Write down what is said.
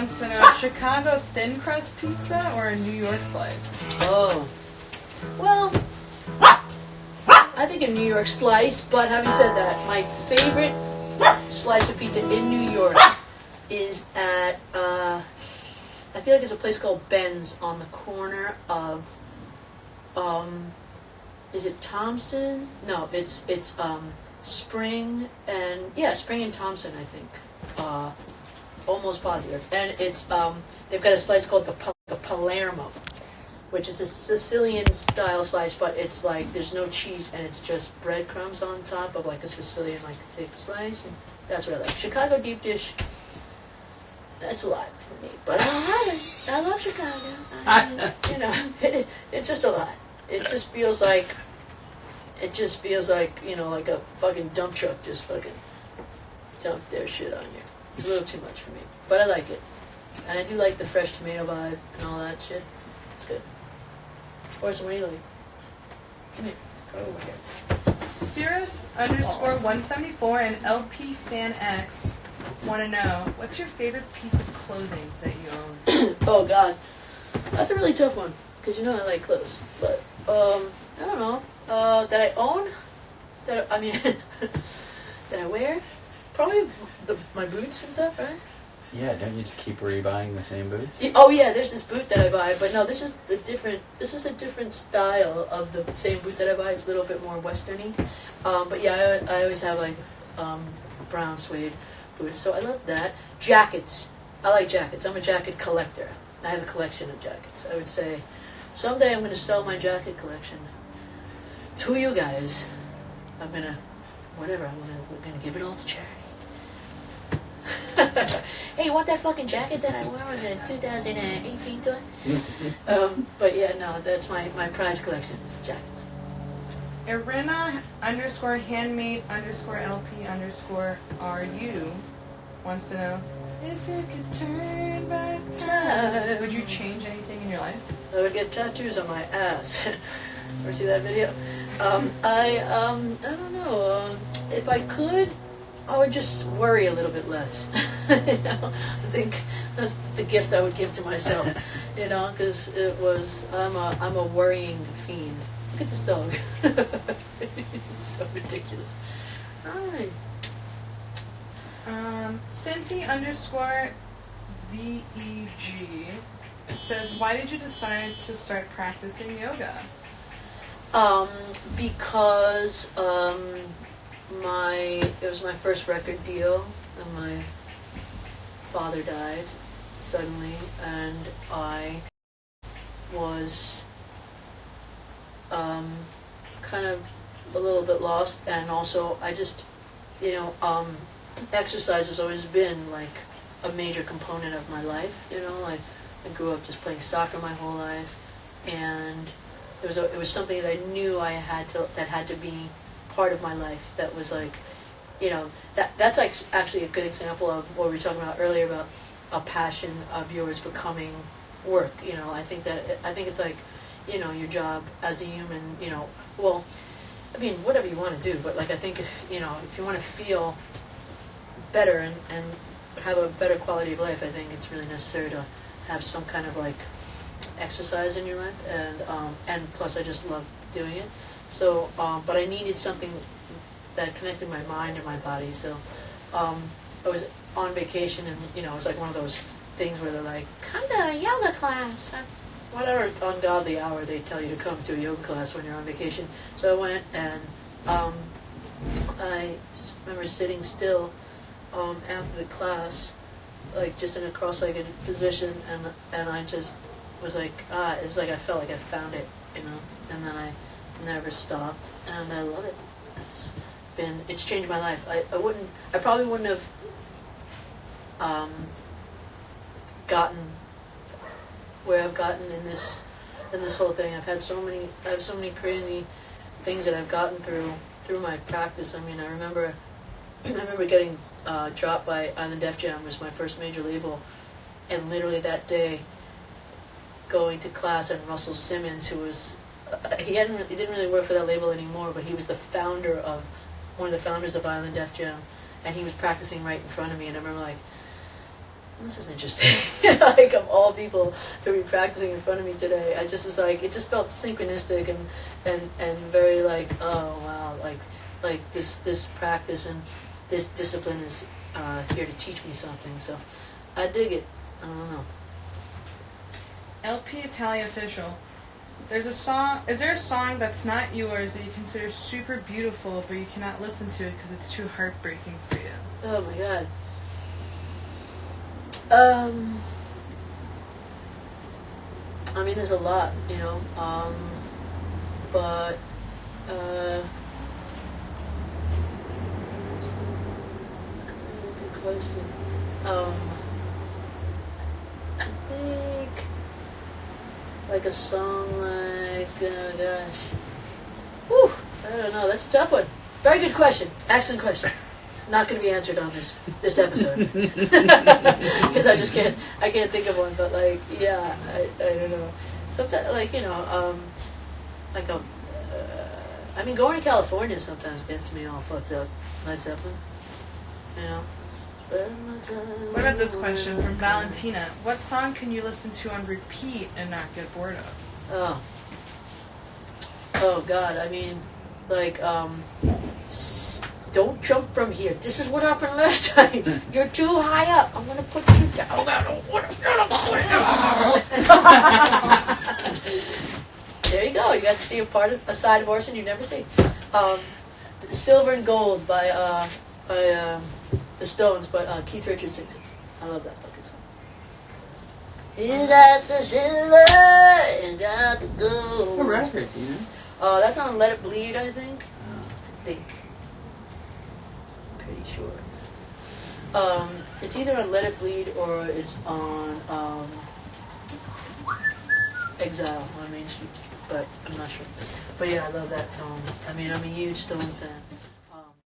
wants to know, Chicago thin crust pizza or a New York slice? Oh. Well, I think a New York slice, but having said that, my favorite slice of pizza in New York is at, I feel like it's a place called Ben's on the corner of, is it Thompson? No, it's Spring and Thompson, I think. Almost positive. And it's, they've got a slice called the Palermo, which is a Sicilian style slice, but it's like, there's no cheese and it's just breadcrumbs on top of like a Sicilian, like thick slice. And that's what I like. Chicago deep dish, that's a lot for me, but I don't have it. I love Chicago. I mean, it's just a lot. It just feels like, like a fucking dump truck just fucking dumped their shit on you. It's a little too much for me, but I like it. And I do like the fresh tomato vibe and all that shit. It's good. Orson, what do you like? Come here. Go over here. Cirrus _174 and LP Fan X want to know, what's your favorite piece of clothing that you own? Oh, God. That's a really tough one, because you know I like clothes. But, I don't know. That I own? That I wear? Probably my boots and stuff, right? Yeah, don't you just keep rebuying the same boots? Oh yeah, there's this boot that I buy, but no, this is a different style of the same boot that I buy. It's a little bit more westerny. But yeah, I always have like brown suede boots, so I love that. Jackets. I like jackets. I'm a jacket collector. I have a collection of jackets. I would say someday I'm going to sell my jacket collection to you guys. We're going to give it all to charity. Hey, you want that fucking jacket that I wore on the 2018 tour? But yeah, no, that's my prize collection is jackets. Irina _handmade _LP _RU wants to know, if you could turn back time, would you change anything in your life? I would get tattoos on my ass. Ever see that video? I don't know. If I could, I would just worry a little bit less. I think that's the gift I would give to myself. Because I'm a worrying fiend. Look at this dog. It's so ridiculous. All right. Cynthia _VEG says, why did you decide to start practicing yoga? Because it was my first record deal, and my father died suddenly, and I was kind of a little bit lost, and also I just, exercise has always been like a major component of my life. Like I grew up just playing soccer my whole life, and it was something that I knew that had to be part of my life. That was like, that's like actually a good example of what we were talking about earlier about a passion of yours becoming work. I think it's like, your job as a human. Whatever you want to do, but like I think if you want to feel better and have a better quality of life, I think it's really necessary to have some kind of like exercise in your life, and plus I just love doing it. So, but I needed something that connected my mind and my body. So, I was on vacation, and it was like one of those things where they're like, "Come to a yoga class." Whatever ungodly hour they tell you to come to a yoga class when you're on vacation. So I went, and I just remember sitting still after the class, like just in a cross-legged position, and I just was like, it was like I felt like I found it, and then I never stopped, and I love it. It's changed my life. I probably wouldn't have gotten where I've gotten in this whole thing. I have so many crazy things that I've gotten through my practice. I remember getting dropped by Island Def Jam, was my first major label, and literally that day going to class, and Russell Simmons, who was he didn't really work for that label anymore, but he was one of the founders of Island Def Jam, and he was practicing right in front of me, and I remember like this is interesting. Like, of all people to be practicing in front of me today, I just was like, it just felt synchronistic and very like, oh wow, like this practice and this discipline is here to teach me something. So I dig it. I don't know. LP Italia Official. There's a song. Is there a song that's not yours that you consider super beautiful, but you cannot listen to it because it's too heartbreaking for you? Oh my god. I mean, there's a lot, you know. But that's a good question. I think like a song like, oh gosh. Whew, I don't know, that's a tough one. Very good question. Excellent question. Not going to be answered on this episode. Because I can't think of one, but like, yeah, I don't know. Sometimes, like, you know, like I mean, going to California sometimes gets me all fucked up. Led Zeppelin, you know. What about this question from Valentina? What song can you listen to on repeat and not get bored of? Oh God, I mean, like, don't jump from here. This is what happened last time. You're too high up. I'm gonna put you down. There you go. You got to see a side of Orson you never see. Silver and Gold by the Stones, but Keith Richards sings it. I love that fucking song. You got the silver and got the gold. What record, do you know? That's on Let It Bleed, I think. I think. Pretty sure. It's either on Let It Bleed or it's on Exile on Main Street, but I'm not sure. But yeah, I love that song. I mean, I'm a huge Stone fan.